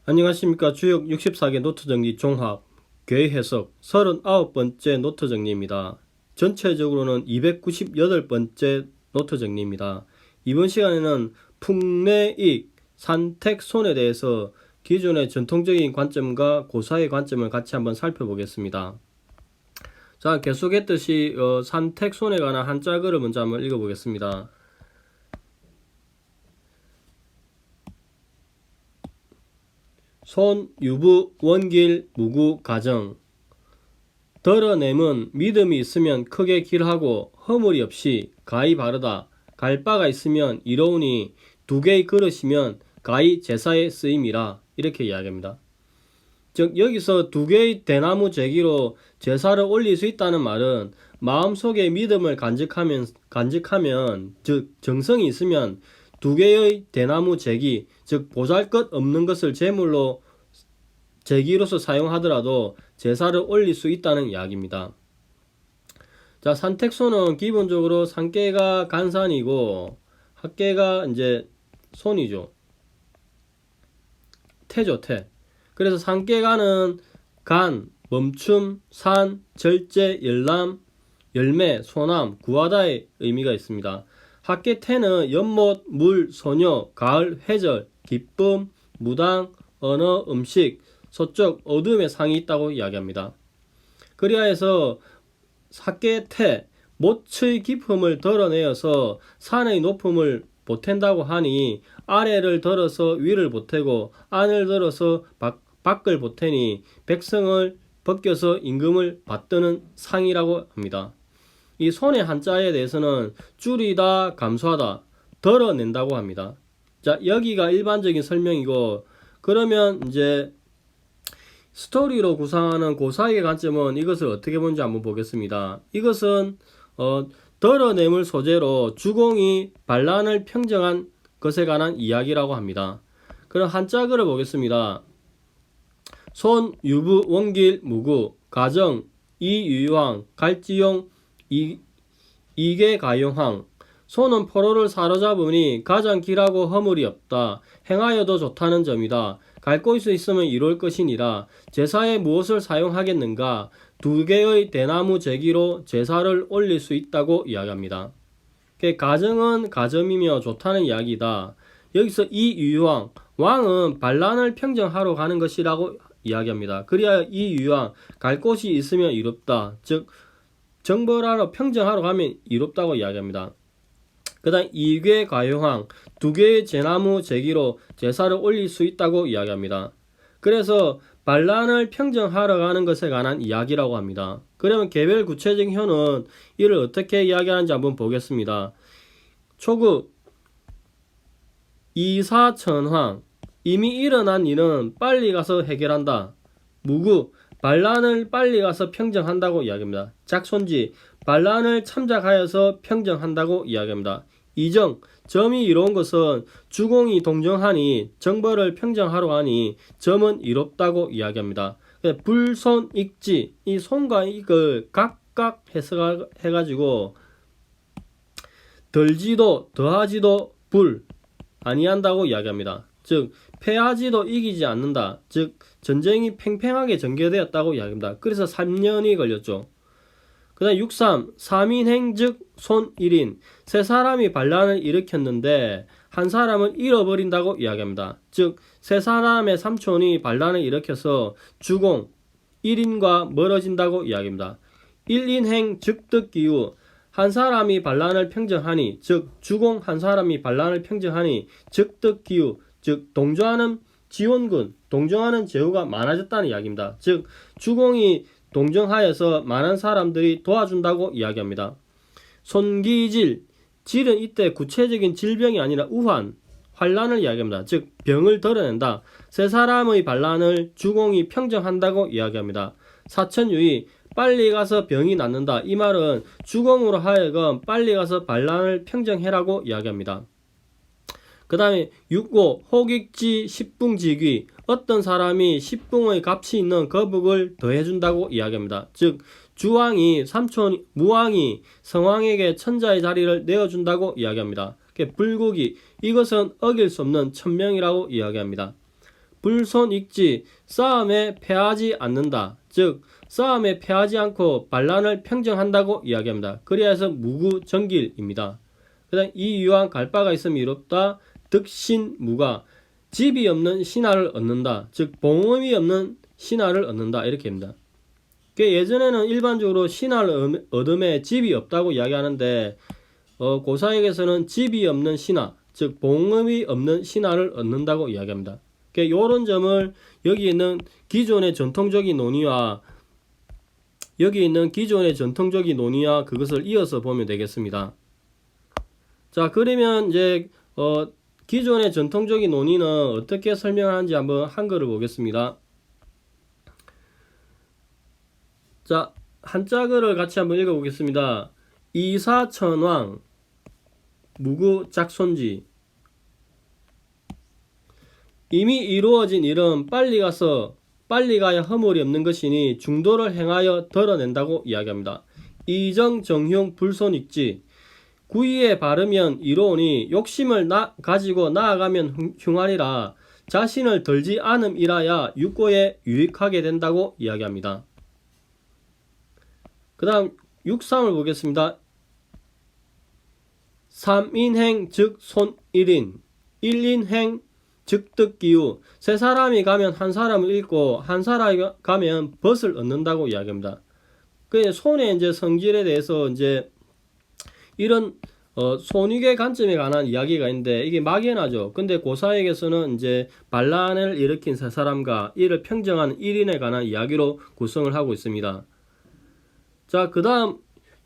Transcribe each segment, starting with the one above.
안녕하십니까. 주역 64개 노트 정리 종합 괴 해석 39번째 노트 정리입니다. 전체적으로는 298번째 노트 정리입니다. 이번 시간에는 풍래익, 산택손에 대해서 기존의 전통적인 관점과 고사의 관점을 같이 한번 살펴보겠습니다. 자, 계속했듯이 산택손에 관한 한자글을 먼저 한번 읽어보겠습니다. 손, 유부, 원길, 무구, 가정. 덜어냄은 믿음이 있으면 크게 길하고 허물이 없이 가히 바르다. 갈 바가 있으면 이로우니 두 개의 그릇이면 가히 제사에 쓰임이라. 이렇게 이야기합니다. 즉 여기서 두 개의 대나무 제기로 제사를 올릴 수 있다는 말은 마음속에 믿음을 간직하면 즉 정성이 있으면 두 개의 대나무 제기, 즉 보잘것없는 것을 제물로 제기로서 사용하더라도 제사를 올릴 수 있다는 이야기입니다. 자, 산택손은 기본적으로 산깨가 간산이고 학깨가 이제 손이죠. 태죠, 태. 그래서 산깨가는 간, 멈춤, 산, 절제, 열람, 열매, 소남, 구하다의 의미가 있습니다. 학깨태는 연못, 물, 소녀, 가을, 회절, 기쁨, 무당, 언어, 음식, 서쪽, 어둠의 상이 있다고 이야기합니다. 그리하여서 학깨태, 못의 깊음을 덜어내어서 산의 높음을 보탠다고 하니 아래를 덜어서 위를 보태고 안을 덜어서 밖을 보태니 백성을 벗겨서 임금을 받드는 상이라고 합니다. 이 손의 한자에 대해서는 줄이다, 감소하다, 덜어낸다고 합니다. 자, 여기가 일반적인 설명이고, 그러면 이제 스토리로 구상하는 고사의 관점은 이것을 어떻게 보는지 한번 보겠습니다. 이것은 덜어냄을 소재로 주공이 반란을 평정한 것에 관한 이야기라고 합니다. 그럼 한자글을 보겠습니다. 손, 유부, 원길, 무구, 가정, 이유황, 갈지용, 이계가용황. 손은 포로를 사로잡으니 가장 길하고 허물이 없다. 행하여도 좋다는 점이다. 갈 곳이 있으면 이룰 것이니라. 제사에 무엇을 사용하겠는가? 두 개의 대나무 제기로 제사를 올릴 수 있다고 이야기합니다. 가정은 가점이며 좋다는 이야기다. 여기서 이유왕, 왕은 반란을 평정하러 가는 것이라고 이야기합니다. 그리하여 이유왕, 갈 곳이 있으면 이롭다. 즉 정벌하러 평정하러 가면 이롭다고 이야기합니다. 그 다음 이괴가용황, 두 개의 제나무 제기로 제사를 올릴 수 있다고 이야기합니다. 그래서 반란을 평정하러 가는 것에 관한 이야기라고 합니다. 그러면 개별 구체적인 현은 이를 어떻게 이야기하는지 한번 보겠습니다. 초급 이사천황, 이미 일어난 일은 빨리 가서 해결한다. 무구, 반란을 빨리 가서 평정한다고 이야기합니다. 작손지, 반란을 참작하여서 평정한다고 이야기합니다. 이정, 점이 이로운 것은 주공이 동정하니 정벌을 평정하러 가니 점은 이롭다고 이야기합니다. 불손익지, 이 손과 익을 각각 해가지고 덜지도 더하지도 불 아니한다고 이야기합니다. 즉 패하지도 이기지 않는다. 즉 전쟁이 팽팽하게 전개되었다고 이야기합니다. 그래서 3년이 걸렸죠. 그 다음 63 3인행 즉 손 1인, 세 사람이 반란을 일으켰는데 한 사람은 잃어버린다고 이야기합니다. 즉 세 사람의 삼촌이 반란을 일으켜서 주공 1인과 멀어진다고 이야기합니다. 1인행 즉득기우, 한 사람이 반란을 평정하니, 즉 주공 한 사람이 반란을 평정하니 즉득기우, 즉 동조하는 지원군, 동조하는 제후가 많아졌다는 이야기입니다. 즉 주공이 동정하여서 많은 사람들이 도와준다고 이야기합니다. 손기질, 질은 이때 구체적인 질병이 아니라 우환, 환란을 이야기합니다. 즉 병을 덜어낸다. 세 사람의 반란을 주공이 평정한다고 이야기합니다. 사천유의, 빨리 가서 병이 낫는다. 이 말은 주공으로 하여금 빨리 가서 반란을 평정해라고 이야기합니다. 그 다음에 65 호객지 십붕지귀, 어떤 사람이 십붕의 값이 있는 거북을 더해준다고 이야기합니다. 즉 주왕이 삼촌 무왕이 성왕에게 천자의 자리를 내어준다고 이야기합니다. 불국이, 이것은 어길 수 없는 천명이라고 이야기합니다. 불손익지 싸움에 패하지 않는다. 즉 싸움에 패하지 않고 반란을 평정한다고 이야기합니다. 그래서 무구정길입니다. 그 다음 이유왕 갈 바가 있으면 이롭다. 득신무가 집이 없는 신하를 얻는다. 즉 봉음이 없는 신하를 얻는다. 이렇게 합니다. 예전에는 일반적으로 신하를 얻음에 집이 없다고 이야기하는데 고사역에서는 집이 없는 신하, 즉 봉음이 없는 신하를 얻는다고 이야기합니다. 이런 점을 여기 있는 기존의 전통적인 논의와 그것을 이어서 보면 되겠습니다. 자, 그러면 이제 기존의 전통적인 논의는 어떻게 설명하는지 한번 한글을 보겠습니다. 자, 한자글을 같이 한번 읽어보겠습니다. 이사천왕 무구작손지. 이미 이루어진 일은 빨리 가야 허물이 없는 것이니 중도를 행하여 덜어낸다고 이야기합니다. 이정정흉 불손익지. 구의에 바르면 이로우니 욕심을 가지고 나아가면 흉하리라. 자신을 덜지 않음이라야 육고에 유익하게 된다고 이야기합니다. 그 다음 6.3을 보겠습니다. 삼인행 즉 손일인, 일인행 즉 득기우. 세 사람이 가면 한 사람을 잃고 한 사람이 가면 벗을 얻는다고 이야기합니다. 그 손의 이제 성질에 대해서 이제 이런 손익의 관점에 관한 이야기가 있는데 이게 막연하죠. 근데 고사역에서는 이제 반란을 일으킨 세 사람과 이를 평정한 1인에 관한 이야기로 구성을 하고 있습니다. 자, 그 다음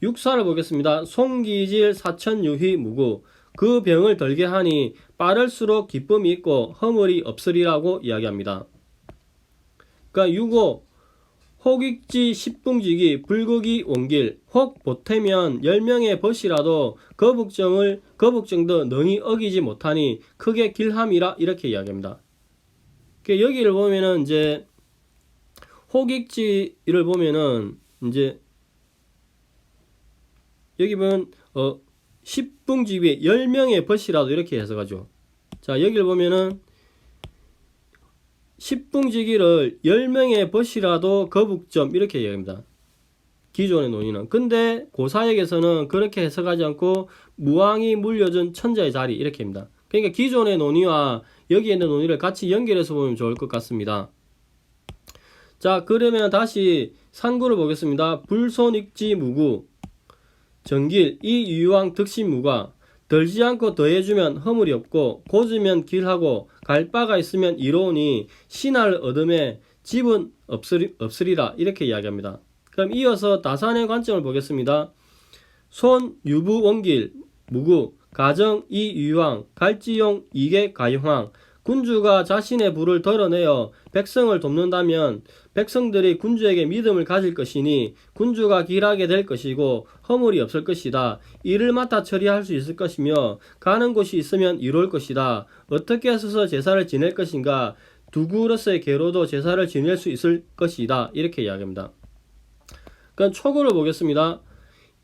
6사를 보겠습니다. 송기질 사천유희 무구. 그 병을 덜게 하니 빠를수록 기쁨이 있고 허물이 없으리라고 이야기합니다. 그러니까 6호 혹익지 십붕지기 불극이 온길. 혹 보태면 10명의 벗이라도 거북정도 능히 어기지 못하니 크게 길함이라 이렇게 이야기합니다. 여기를 보면은 이제 혹익지를 보면은 이제 여기 보면 10붕지기 10명의 벗이라도 이렇게 해석하죠. 자, 여기를 보면은 10붕지기를 10명의 벗이라도 거북점 이렇게 이야기합니다. 기존의 논의는. 근데 고사역에서는 그렇게 해석하지 않고 무왕이 물려준 천자의 자리 이렇게 합니다. 그러니까 기존의 논의와 여기에 있는 논의를 같이 연결해서 보면 좋을 것 같습니다. 자, 그러면 다시 상구를 보겠습니다. 불손익지 무구 정길 이 유왕 득신무가. 덜지 않고 더해주면 허물이 없고 고주면 길하고 갈 바가 있으면 이로우니 신하를 얻음에 집은 없으리라 이렇게 이야기합니다. 그럼 이어서 다산의 관점을 보겠습니다. 손 유부 원길 무구 가정 이 유왕 갈지용 이계 가용왕. 군주가 자신의 부를 덜어내어 백성을 돕는다면 백성들이 군주에게 믿음을 가질 것이니 군주가 길하게 될 것이고 허물이 없을 것이다. 일을 맡아 처리할 수 있을 것이며 가는 곳이 있으면 이룰 것이다. 어떻게 서서 제사를 지낼 것인가. 두 그릇의 개로도 제사를 지낼 수 있을 것이다. 이렇게 이야기합니다. 그럼 초구를 보겠습니다.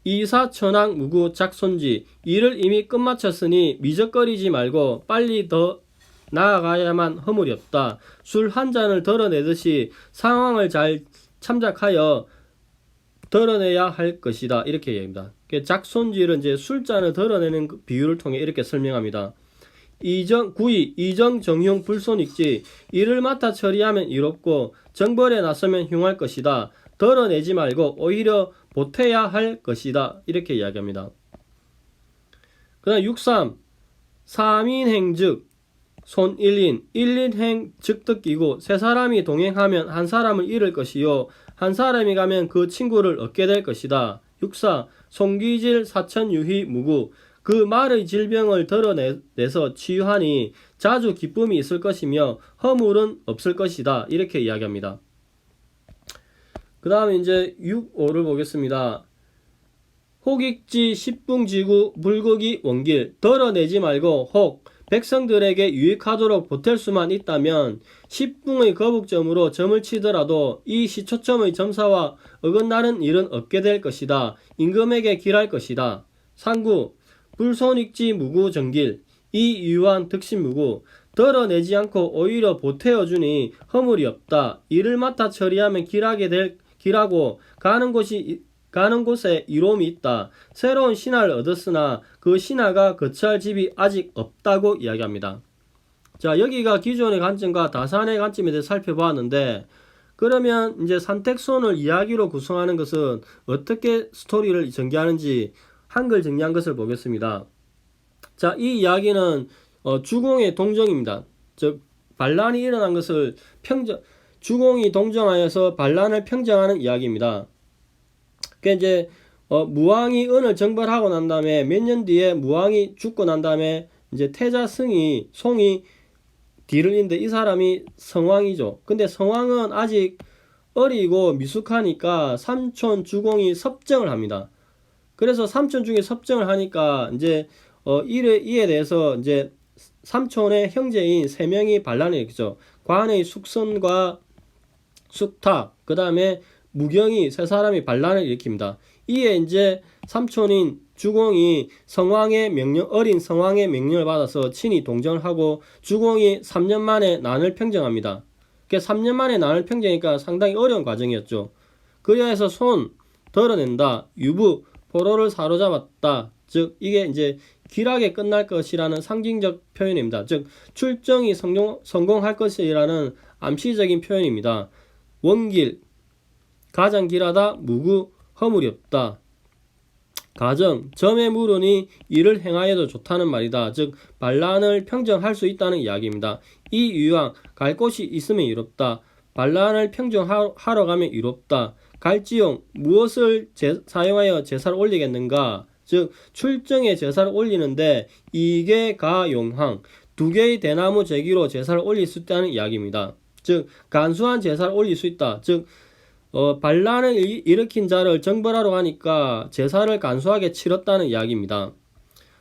이사천왕 무구 작손지. 일을 이미 끝마쳤으니 미적거리지 말고 빨리 더 나아가야만 허물이 없다. 술 한 잔을 덜어내듯이 상황을 잘 참작하여 덜어내야 할 것이다. 이렇게 얘기합니다. 작손질은 이제 술잔을 덜어내는 비유를 통해 이렇게 설명합니다. 이정정흉 불손익지. 일을 맡아 처리하면 이롭고 정벌에 나서면 흉할 것이다. 덜어내지 말고 오히려 보태야 할 것이다. 이렇게 이야기합니다. 그 다음 6.3 삼인행즉 손 1인 1인행 즉득기고. 세 사람이 동행하면 한 사람을 잃을 것이요 한 사람이 가면 그 친구를 얻게 될 것이다. 6.4 송기질 사천유희 무구. 그 말의 질병을 덜어내서 치유하니 자주 기쁨이 있을 것이며 허물은 없을 것이다. 이렇게 이야기합니다. 그 다음에 이제 6.5를 보겠습니다. 혹익지 십붕지구 불극이 원길. 덜어내지 말고 혹 백성들에게 유익하도록 보탤 수만 있다면 10붕의 거북점으로 점을 치더라도 이 시초점의 점사와 어긋나는 일은 없게 될 것이다. 임금에게 길할 것이다. 상구 불손익지 무구 정길 이 유한 득신무구. 덜어내지 않고 오히려 보태어주니 허물이 없다. 이를 맡아 처리하면 길하고 가는 곳에 이로움이 있다. 새로운 신하를 얻었으나 그 신하가 거처할 집이 아직 없다고 이야기합니다. 자, 여기가 기존의 관점과 다산의 관점에 대해 살펴보았는데, 그러면 이제 산택손을 이야기로 구성하는 것은 어떻게 스토리를 전개하는지 한글 정리한 것을 보겠습니다. 자, 이 이야기는 주공의 동정입니다. 즉 반란이 일어난 것을 주공이 동정하여서 반란을 평정하는 이야기입니다. 그 이제 무왕이 은을 정벌하고 난 다음에 몇 년 뒤에 무왕이 죽고 난 다음에 이제 태자 송이 뒤를 잇는데 이 사람이 성왕이죠. 근데 성왕은 아직 어리고 미숙하니까 삼촌 주공이 섭정을 합니다. 그래서 삼촌 중에 섭정을 하니까 이제 이에 대해서 이제 삼촌의 형제인 세 명이 반란을 일으키죠. 관의 숙선과 숙탁, 그 다음에 무경이 세 사람이 반란을 일으킵니다. 이에 이제 삼촌인 주공이 어린 성왕의 명령을 받아서 친히 동정을 하고 주공이 3년 만에 난을 평정합니다. 3년 만에 난을 평정하니까 상당히 어려운 과정이었죠. 그리하여서 손 덜어낸다, 유부 포로를 사로잡았다. 즉 이게 이제 길하게 끝날 것이라는 상징적 표현입니다. 즉 출정이 성공할 것이라는 암시적인 표현입니다. 원길 가장 길하다, 무구 허물이 없다. 가정 점에 물으니 이를 행하여도 좋다는 말이다. 즉 반란을 평정할 수 있다는 이야기입니다. 이 유황 갈 곳이 있으면 이롭다. 반란을 평정하러 가면 이롭다. 갈지용 무엇을 사용하여 제사를 올리겠는가? 즉 출정에 제사를 올리는데 이게 가용황 두 개의 대나무 제기로 제사를 올릴 수 있다는 이야기입니다. 즉 간수한 제사를 올릴 수 있다. 즉 반란을 일으킨 자를 정벌하러 가니까 제사를 간소하게 치렀다는 이야기입니다.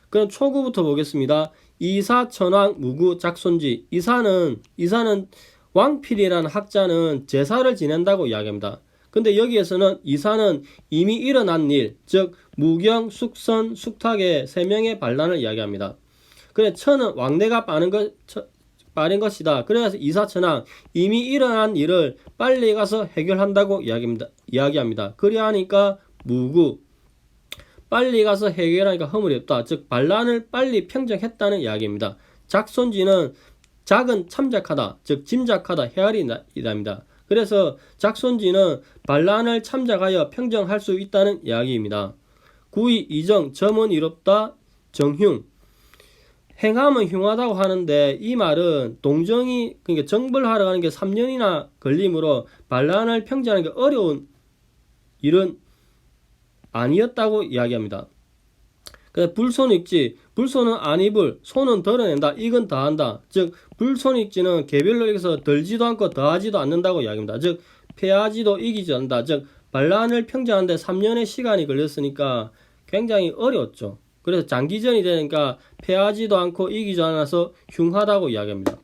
그럼 초구부터 보겠습니다. 이사 천왕 무구 작손지. 이사는 왕필이라는 학자는 제사를 지낸다고 이야기합니다. 근데 여기에서는 이사는 이미 일어난 일, 즉 무경, 숙선, 숙탁의 세 명의 반란을 이야기합니다. 그래 천은 왕래가 빠른 것이다. 그래서 이사천왕 이미 일어난 일을 빨리 가서 해결한다고 이야기합니다. 그래야 하니까 무구 빨리 가서 해결하니까 허물이 없다. 즉 반란을 빨리 평정했다는 이야기입니다. 작손지는 작은 참작하다, 즉 짐작하다, 헤아리다입니다. 그래서 작손지는 반란을 참작하여 평정할 수 있다는 이야기입니다. 구이 이정 점은 이롭다, 정흉 행하면 흉하다고 하는데 이 말은 동정이 그러니까 정벌하러 가는 게 3년이나 걸리므로 반란을 평정하는 게 어려운 일은 아니었다고 이야기합니다. 그래서 불손익지 불손은 아니불 손은 덜어낸다 이건 더한다. 즉 불손익지는 개별로 여기서 덜지도 않고 더하지도 않는다고 이야기합니다. 즉 패하지도 이기지 않는다. 즉 반란을 평정하는데 3년의 시간이 걸렸으니까 굉장히 어려웠죠. 그래서 장기전이 되니까 패하지도 않고 이기지 않아서 흉하다고 이야기합니다.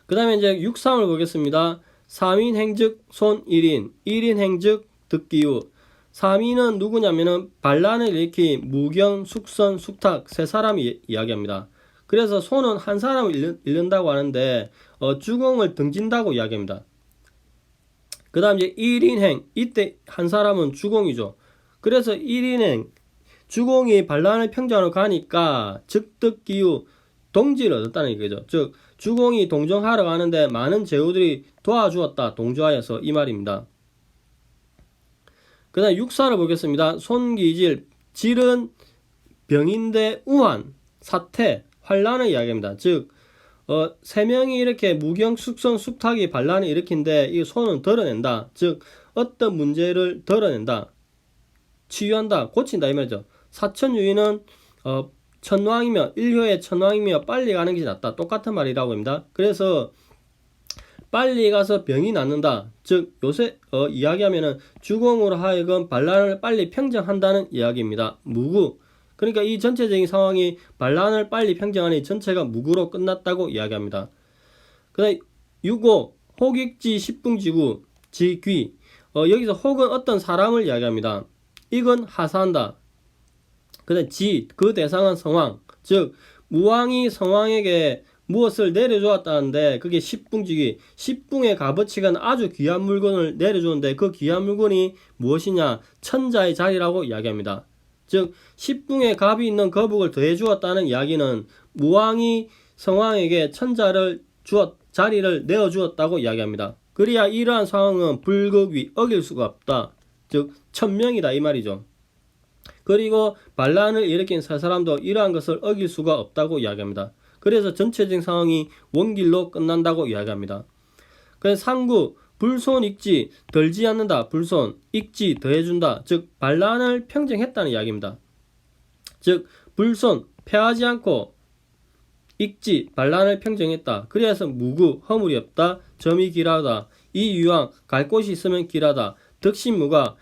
그 다음에 이제 육상을 보겠습니다. 3인 행즉 손 1인 1인 행즉 득기우 3인은 누구냐면은 반란을 일으킨 무경, 숙선, 숙탁 세 사람이 이야기합니다. 그래서 손은 한 사람을 잃는다고 하는데 주공을 등진다고 이야기합니다. 그 다음 이제 1인행 이때 한 사람은 주공이죠. 그래서 1인행 주공이 반란을 평정하러 가니까 즉득기후 동지를 얻었다는 얘기죠. 즉 주공이 동정하러 가는데 많은 제후들이 도와주었다. 동조하여서 이 말입니다. 그 다음 육사를 보겠습니다. 손기질 질은 병인데 우환 사태 환란을 이야기합니다. 즉 세 명이 이렇게 무경 숙선 숙탁이 반란을 일으킨데 이 손은 덜어낸다. 즉 어떤 문제를 덜어낸다. 치유한다. 고친다 이 말이죠. 사천유인은 천왕이며 일효의 천왕이며 빨리 가는 것이 낫다. 똑같은 말이라고 합니다. 그래서 빨리 가서 병이 낫는다. 즉 요새 이야기하면은 주공으로 하여금 반란을 빨리 평정한다는 이야기입니다. 무구 그러니까 이 전체적인 상황이 반란을 빨리 평정하니 전체가 무구로 끝났다고 이야기합니다. 그 다음 6호 혹익지 십붕지구 지귀 여기서 혹은 어떤 사람을 이야기합니다. 익은 하사한다. 그 다음 그 대상은 성왕 즉 무왕이 성왕에게 무엇을 내려주었다는데 그게 십붕지기, 십붕의 값어치가 아주 귀한 물건을 내려주는데 그 귀한 물건이 무엇이냐? 천자의 자리라고 이야기합니다. 즉 십붕의 값이 있는 거북을 더해 주었다는 이야기는 무왕이 성왕에게 자리를 내어 주었다고 이야기합니다. 그래야 이러한 상황은 불극위, 어길 수가 없다. 즉 천명이다 이 말이죠. 그리고 반란을 일으킨 세 사람도 이러한 것을 어길 수가 없다고 이야기합니다. 그래서 전체적인 상황이 원길로 끝난다고 이야기합니다. 그래서 상구, 불손 익지, 덜지 않는다. 불손, 익지, 더해준다. 즉 반란을 평정했다는 이야기입니다. 즉 불손, 패하지 않고 익지, 반란을 평정했다. 그래서 무구, 허물이 없다. 점이 길하다. 이유왕, 갈 곳이 있으면 길하다. 덕신무가,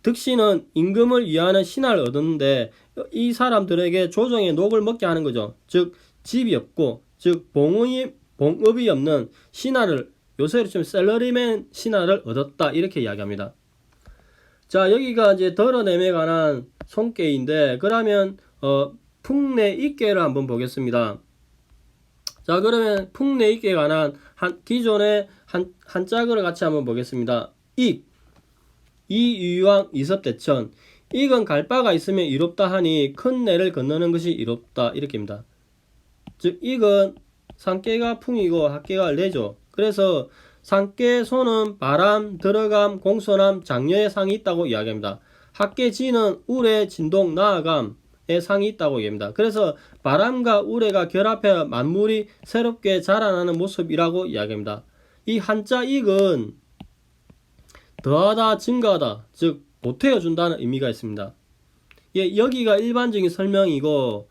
덕신은 임금을 위하는 신하를 얻었는데 이 사람들에게 조정의 녹을 먹게 하는 거죠. 즉 집이 없고, 즉 봉업이 없는 신하를, 요새로 치면 셀러리맨 신하를 얻었다 이렇게 이야기합니다. 자, 여기가 이제 덜어냄에 관한 손께인데, 그러면 풍내익계를 한번 보겠습니다. 자, 그러면 풍내익계에 관한 기존의 한자글을 같이 한번 보겠습니다. 익, 이유왕 이섭대천. 익은 갈 바가 있으면 이롭다 하니 큰 내를 건너는 것이 이롭다 이렇게입니다. 즉 익은 상깨가 풍이고 학깨가 내죠. 그래서 상깨 소는 바람, 들어감, 공손함, 장려의 상이 있다고 이야기합니다. 학깨 지는 우레, 진동, 나아감의 상이 있다고 이야기합니다. 그래서 바람과 우레가 결합해 만물이 새롭게 자라나는 모습이라고 이야기합니다. 이 한자 익은 더하다, 증가하다, 즉 보태어준다는 의미가 있습니다. 예, 여기가 일반적인 설명이고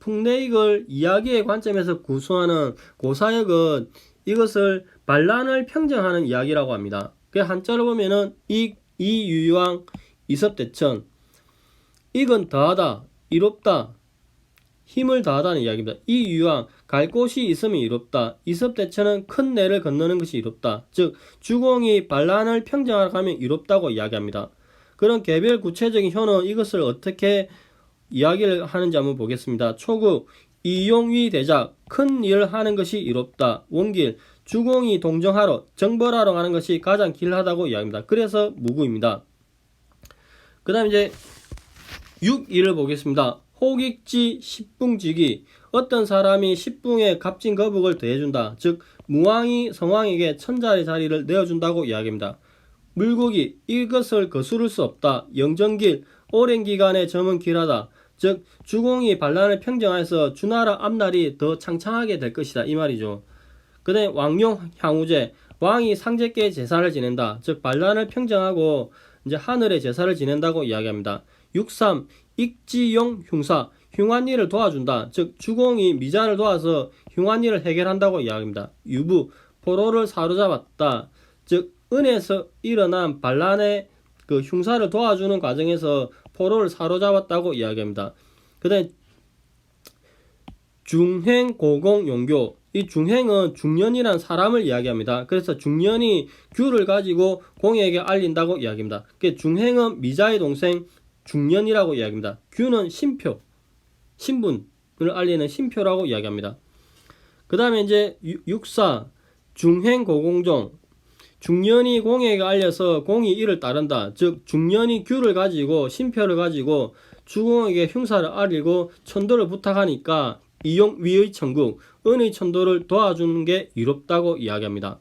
풍내익을 이야기의 관점에서 구수하는 고사역은 이것을 반란을 평정하는 이야기라고 합니다. 그 한자로 보면은 이유왕 이섭대천. 익은 더하다, 이롭다, 힘을 다하다는 이야기입니다. 이유왕, 갈 곳이 있으면 이롭다. 이섭대천은 큰 내를 건너는 것이 이롭다. 즉 주공이 반란을 평정하러 가면 이롭다고 이야기합니다. 그런 개별 구체적인 효는 이것을 어떻게 이야기를 하는지 한번 보겠습니다. 초국, 이용위 대작, 큰 일을 하는 것이 이롭다. 원길, 주공이 동정하러, 정벌하러 가는 것이 가장 길하다고 이야기합니다. 그래서 무구입니다. 그 다음 이제 6일을 보겠습니다. 혹익지 십붕지기, 어떤 사람이 십붕의 값진 거북을 더해준다. 즉 무왕이 성왕에게 천자의 자리를 내어준다고 이야기합니다. 물고기, 이것을 거스를 수 없다. 영정길, 오랜 기간의 점은 길하다. 즉 주공이 반란을 평정하여서 주나라 앞날이 더 창창하게 될 것이다 이 말이죠. 그 다음에 왕용 향우제, 왕이 상제께 제사를 지낸다. 즉 반란을 평정하고 이제 하늘의 제사를 지낸다고 이야기합니다. 6.3 익지용 흉사, 흉한 일을 도와준다. 즉 주공이 미자를 도와서 흉한 일을 해결한다고 이야기합니다. 유부, 포로를 사로잡았다. 즉 은에서 일어난 반란의 그 흉사를 도와주는 과정에서 포로를 사로잡았다고 이야기합니다. 그 다음에 중행, 고공, 용교. 이 중행은 중년이란 사람을 이야기합니다. 그래서 중년이 규를 가지고 공에게 알린다고 이야기합니다. 중행은 미자의 동생 중년이라고 이야기합니다. 규는 신표, 신분을 알리는 신표라고 이야기합니다. 그 다음에 이제 6.4 중행, 고공종. 중년이 공에게 알려서 공이 이를 따른다. 즉 중년이 규를 가지고 신표를 가지고 주공에게 흉사를 알리고 천도를 부탁하니까 이용 위의 천국, 은의 천도를 도와주는 게 이롭다고 이야기합니다.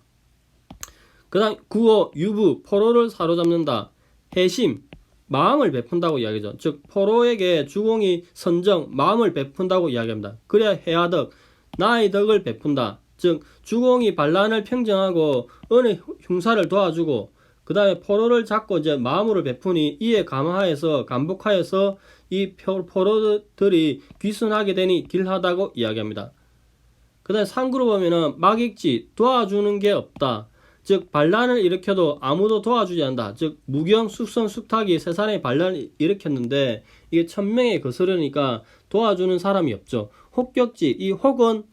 그 다음 9호 유부, 포로를 사로잡는다. 해심, 마음을 베푼다고 이야기죠. 즉 포로에게 주공이 선정, 마음을 베푼다고 이야기합니다. 그래야 해야덕, 나의 덕을 베푼다. 즉 주공이 반란을 평정하고 은의 흉사를 도와주고 그 다음에 포로를 잡고 이제 마음으로 베푸니 이에 감화해서 감복하여서 이 포로들이 귀순하게 되니 길하다고 이야기합니다. 그 다음에 상구로 보면은 막익지, 도와주는 게 없다. 즉 반란을 일으켜도 아무도 도와주지 않는다. 즉 무경, 숙선, 숙탁이 세 사람이 반란을 일으켰는데 이게 천명에 거스르니까 도와주는 사람이 없죠. 혹격지, 이 혹은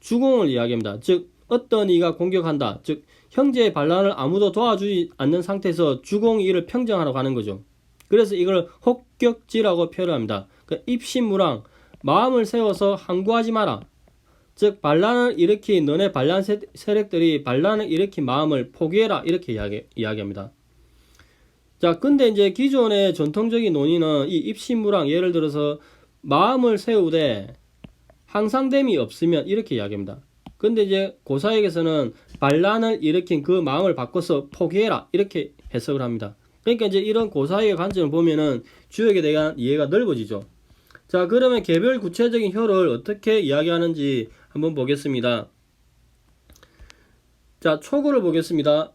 주공을 이야기합니다. 즉 어떤 이가 공격한다. 즉 형제의 반란을 아무도 도와주지 않는 상태에서 주공이 이를 평정하러 가는 거죠. 그래서 이걸 혹격지라고 표현합니다. 입신무랑, 마음을 세워서 항구하지 마라. 즉 반란을 일으킨 너네 반란 세력들이 반란을 일으킨 마음을 포기해라 이렇게 이야기합니다. 자, 근데 이제 기존의 전통적인 논의는 이 입신무랑 예를 들어서 마음을 세우되 항상됨이 없으면 이렇게 이야기합니다. 근데 이제 고사역에서는 반란을 일으킨 그 마음을 바꿔서 포기해라 이렇게 해석을 합니다. 그러니까 이제 이런 고사역의 관점을 보면은 주역에 대한 이해가 넓어지죠. 자, 그러면 개별 구체적인 효를 어떻게 이야기하는지 한번 보겠습니다. 자, 초구를 보겠습니다.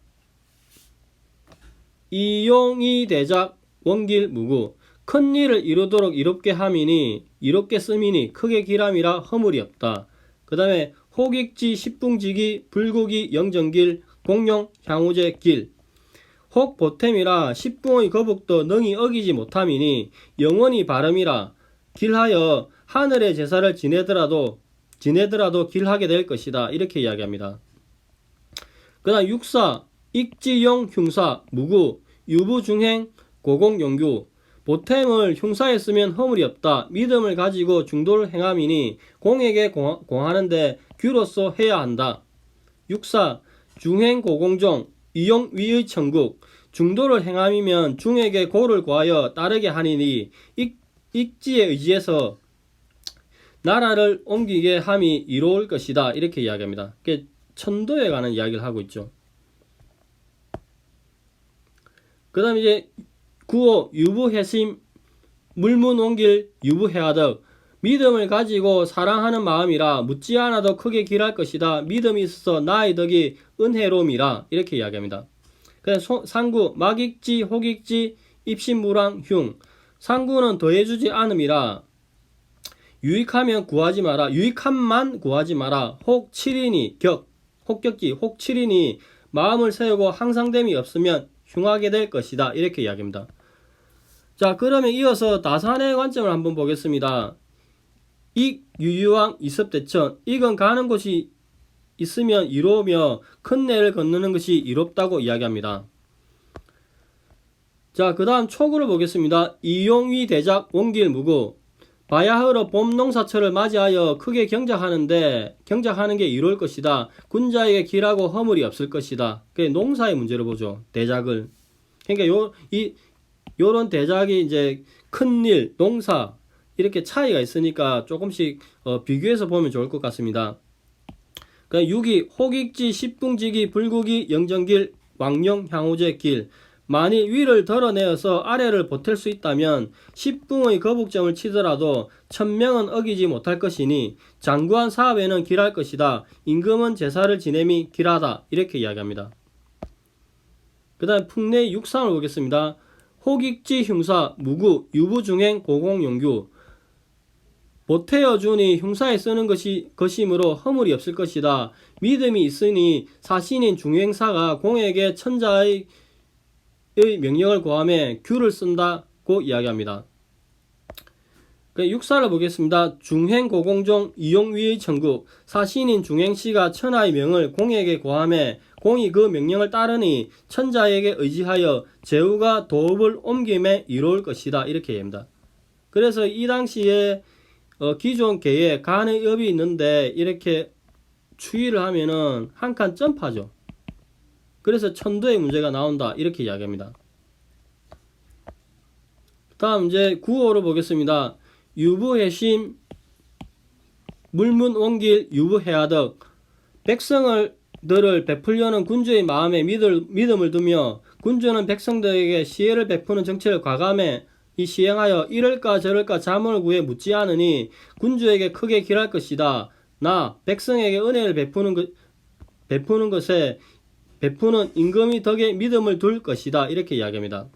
이용이 대작 원길 무구 큰 일을 이루도록 이롭게 함이니 이롭게 씀이니 크게 기람이라 허물이 없다. 그 다음에 혹익지 십붕지기 불국이 영정길 공룡 향후제 길 혹 보탬이라 십붕의 거북도 능히 어기지 못함이니 영원히 바람이라 길하여 하늘의 제사를 지내더라도 길하게 될 것이다. 이렇게 이야기합니다. 그 다음 육사 익지용 흉사 무구 유부중행 고공용규 보탬을 흉사에 쓰면 허물이 없다. 믿음을 가지고 중도를 행함이니 공에게 공하는데 규로서 해야 한다. 육사 중행 고공종 이용 위의 천국 중도를 행함이면 중에게 고를 구하여 따르게 하니니 익지에 의지해서 나라를 옮기게 함이 이로울 것이다. 이렇게 이야기합니다. 천도에 관한 이야기를 하고 있죠. 그 다음에 이제 구호 유부해심 물문온길 유부해하덕 믿음을 가지고 사랑하는 마음이라 묻지 않아도 크게 길할 것이다. 믿음이 있어서 나의 덕이 은혜로움이라 이렇게 이야기합니다. 그래서 상구 막익지 혹익지 입신무랑 흉 상구는 더해주지 않음이라 유익하면 구하지 마라. 유익함만 구하지 마라. 혹 7인이 혹격지 혹 7인이 마음을 세우고 항상됨이 없으면 흉하게 될 것이다. 이렇게 이야기합니다. 자, 그러면 이어서 다산의 관점을 한번 보겠습니다. 익 유유왕 이섭대천 익은 가는 곳이 있으면 이로우며 큰 내를 건너는 것이 이롭다고 이야기합니다. 자, 그 다음 초구를 보겠습니다. 이용위 대작 원길 무구 바야흐로 봄 농사철을 맞이하여 크게 경작하는 게 이로울 것이다. 군자에게 길하고 허물이 없을 것이다. 그게 농사의 문제로 보죠. 대작을. 그러니까 요런 대작이 이제 큰일, 농사 이렇게 차이가 있으니까 조금씩 비교해서 보면 좋을 것 같습니다. 그러니까 6이 혹익지 십붕지기 불국이 영정길 왕룡 향후제 길 만일 위를 덜어내어서 아래를 보탤 수 있다면 십붕의 거북점을 치더라도 천명은 어기지 못할 것이니 장구한 사업에는 길할 것이다. 임금은 제사를 지냄이 길하다. 이렇게 이야기합니다. 그 다음 풍내 육상을 보겠습니다. 혹익지 흉사 무구 유부중행 고공용규 보태어주니 흉사에 쓰는 것이므로 허물이 없을 것이다. 믿음이 있으니 사신인 중행사가 공에게 천자의 명령을 구하며 규를 쓴다고 이야기합니다. 육사를 보겠습니다. 중행 고공종 이용위의 천국 사신인 중행씨가 천하의 명을 공에게 구하며 공이 그 명령을 따르니 천자에게 의지하여 제후가 도읍을 옮김에 이로울 것이다. 이렇게 얘기합니다. 그래서 이 당시에 기존 계에 간의 업이 있는데 이렇게 추이를 하면은 한 칸 점프하죠. 그래서 천도의 문제가 나온다. 이렇게 이야기합니다. 다음 이제 구호를 보겠습니다. 유부해심 물문온길 유부해하덕 백성들을 베풀려는 군주의 마음에 믿음을 두며 군주는 백성들에게 시혜를 베푸는 정책을 과감해 시행하여 이럴까 저럴까 자문을 구해 묻지 않으니 군주에게 크게 길할 것이다. 나 백성에게 은혜를 베푸는 것에 베푸는 임금의 덕에 믿음을 둘 것이다. 이렇게 이야기합니다.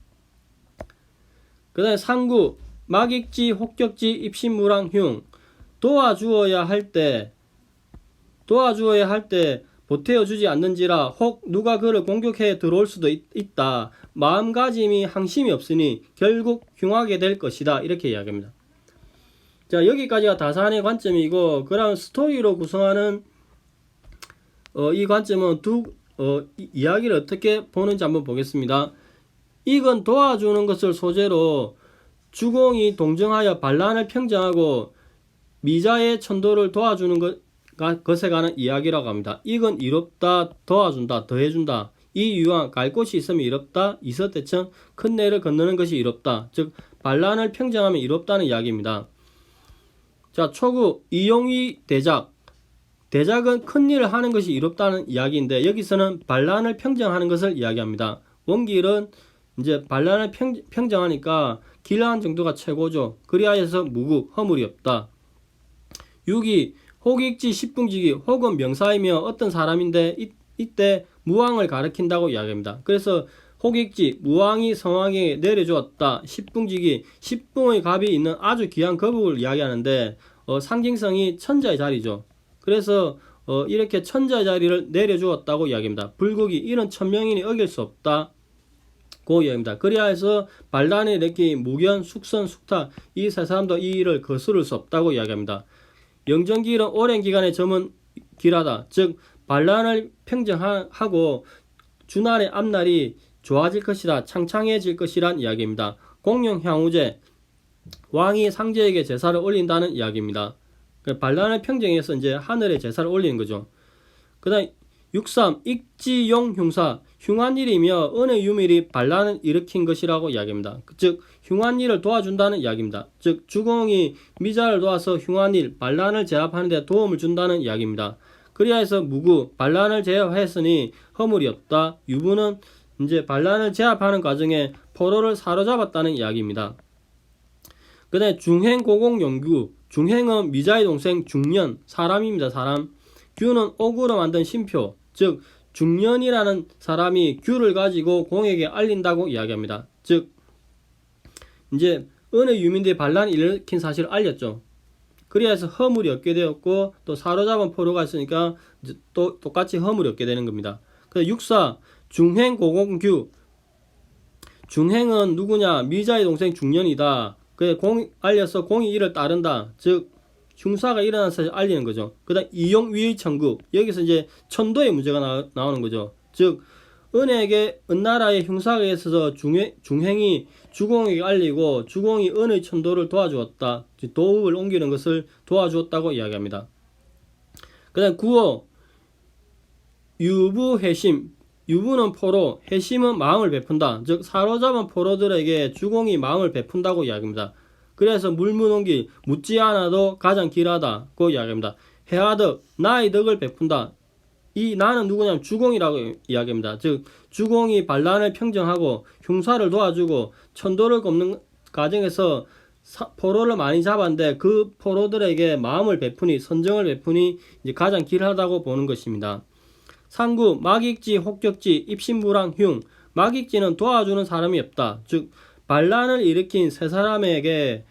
그 다음에 상구 막익지 혹격지 입신무랑 흉 도와주어야 할 때 보태어 주지 않는지라 혹 누가 그를 공격해 들어올 수도 있다. 마음가짐이 항심이 없으니 결국 흉하게 될 것이다. 이렇게 이야기합니다. 자, 여기까지가 다산의 관점이고 그다음 스토리로 구성하는 이 관점은 이야기를 어떻게 보는지 한번 보겠습니다. 익은 도와주는 것을 소재로 주공이 동정하여 반란을 평정하고 미자의 천도를 도와주는 것에 관한 이야기라고 합니다. 이건 이롭다, 도와준다, 더해준다. 이 유황, 갈 곳이 있으면 이롭다, 이서대천, 큰 내를 건너는 것이 이롭다. 즉 반란을 평정하면 이롭다는 이야기입니다. 자, 초구 이용이 대작. 대작은 큰 일을 하는 것이 이롭다는 이야기인데 여기서는 반란을 평정하는 것을 이야기합니다. 원길은 이제 반란을 평정하니까 길한 정도가 최고죠. 그리하여서 무구, 허물이 없다. 6이 혹익지 십붕지기, 혹은 명사이며 어떤 사람인데 이때 무왕을 가리킨다고 이야기합니다. 그래서 혹익지, 무왕이 성왕에게 내려주었다. 십붕지기, 십붕의 갑이 있는 아주 귀한 거북을 이야기하는데 상징성이 천자의 자리죠. 그래서 이렇게 천자의 자리를 내려주었다고 이야기합니다. 불국이 이런 천명인이 어길 수 없다. 고 이야기합니다. 그리하여서 반란을 일으킨 무견, 숙선, 숙타 이 세 사람도 이 일을 거스를 수 없다고 이야기합니다. 영정기일은 오랜 기간의 점은 길하다. 즉 반란을 평정하고 주날의 앞날이 좋아질 것이다. 창창해질 것이란 이야기입니다. 공룡향후제 왕이 상제에게 제사를 올린다는 이야기입니다. 반란을 평정해서 이제 하늘에 제사를 올리는 거죠. 그 다음 6.3 익지용 흉사 흉한 일이며 어느 유밀이 반란을 일으킨 것이라고 이야기합니다. 즉 흉한 일을 도와준다는 이야기입니다. 즉 주공이 미자를 도와서 흉한 일, 반란을 제압하는 데 도움을 준다는 이야기입니다. 그리하여서 무구, 반란을 제압했으니 허물이 없다. 유부는 이제 반란을 제압하는 과정에 포로를 사로잡았다는 이야기입니다. 그 다음에 중행고공용규 중행은 미자의 동생 중년, 사람입니다. 사람. 규는 옥으로 만든 신표, 즉 중년이라는 사람이 규를 가지고 공에게 알린다고 이야기합니다. 즉 이제 어느 유민들이 반란을 일으킨 사실을 알렸죠. 그리해서 허물이 없게 되었고 또 사로잡은 포로가 있으니까 또 똑같이 허물이 없게 되는 겁니다. 그래서 6.4 중행고공규 중행은 누구냐? 미자의 동생 중년이다. 그래 공 알려서 공이 이를 따른다. 즉 흉사가 일어난 사실을 알리는 거죠. 그 다음 이용위의천구 여기서 이제 천도의 문제가 나오는 거죠. 즉 은나라의 흉사가 있어서 중행이 주공에게 알리고 주공이 은의 천도를 도와주었다. 도읍을 옮기는 것을 도와주었다고 이야기합니다. 그 다음 9호 유부해심 유부는 포로, 해심은 마음을 베푼다. 즉 사로잡은 포로들에게 주공이 마음을 베푼다고 이야기합니다. 그래서 물문온기 묻지 않아도 가장 길하다고 이야기합니다. 해하덕 나의 덕을 베푼다. 이 나는 누구냐면 주공이라고 이야기합니다. 즉 주공이 반란을 평정하고 흉사를 도와주고 천도를 걷는 과정에서 포로를 많이 잡았는데 그 포로들에게 마음을 베푸니 선정을 베푸니 이제 가장 길하다고 보는 것입니다. 상구 막익지 혹격지 입신부랑 흉 막익지는 도와주는 사람이 없다. 즉 반란을 일으킨 세 사람에게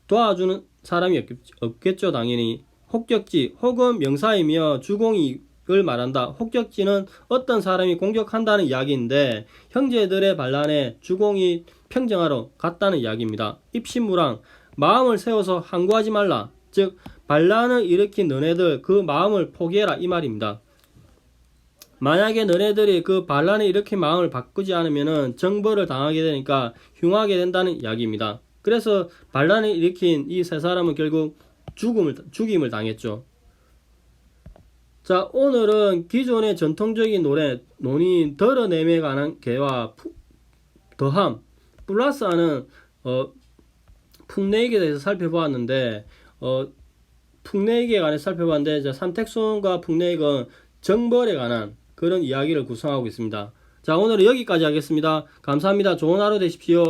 도와주는 사람이 없겠죠. 당연히 혹격지 혹은 명사이며 주공을 말한다. 혹격지는 어떤 사람이 공격한다는 이야기인데 형제들의 반란에 주공이 평정하러 갔다는 이야기입니다. 입신무랑 마음을 세워서 항구하지 말라. 즉 반란을 일으킨 너네들 그 마음을 포기해라 이 말입니다. 만약에 너네들이 그 반란을 일으킨 마음을 바꾸지 않으면 정벌을 당하게 되니까 흉하게 된다는 이야기입니다. 그래서 반란을 일으킨 이 세 사람은 결국 죽임을 당했죠. 자, 오늘은 기존의 전통적인 논인 덜어냄에 관한 개와 더함 플러스하는 풍내익에 대해서 살펴보았는데 풍내익에 관해서 살펴봤는데 삼택수원과 풍내익은 정벌에 관한 그런 이야기를 구성하고 있습니다. 자, 오늘은 여기까지 하겠습니다. 감사합니다. 좋은 하루 되십시오.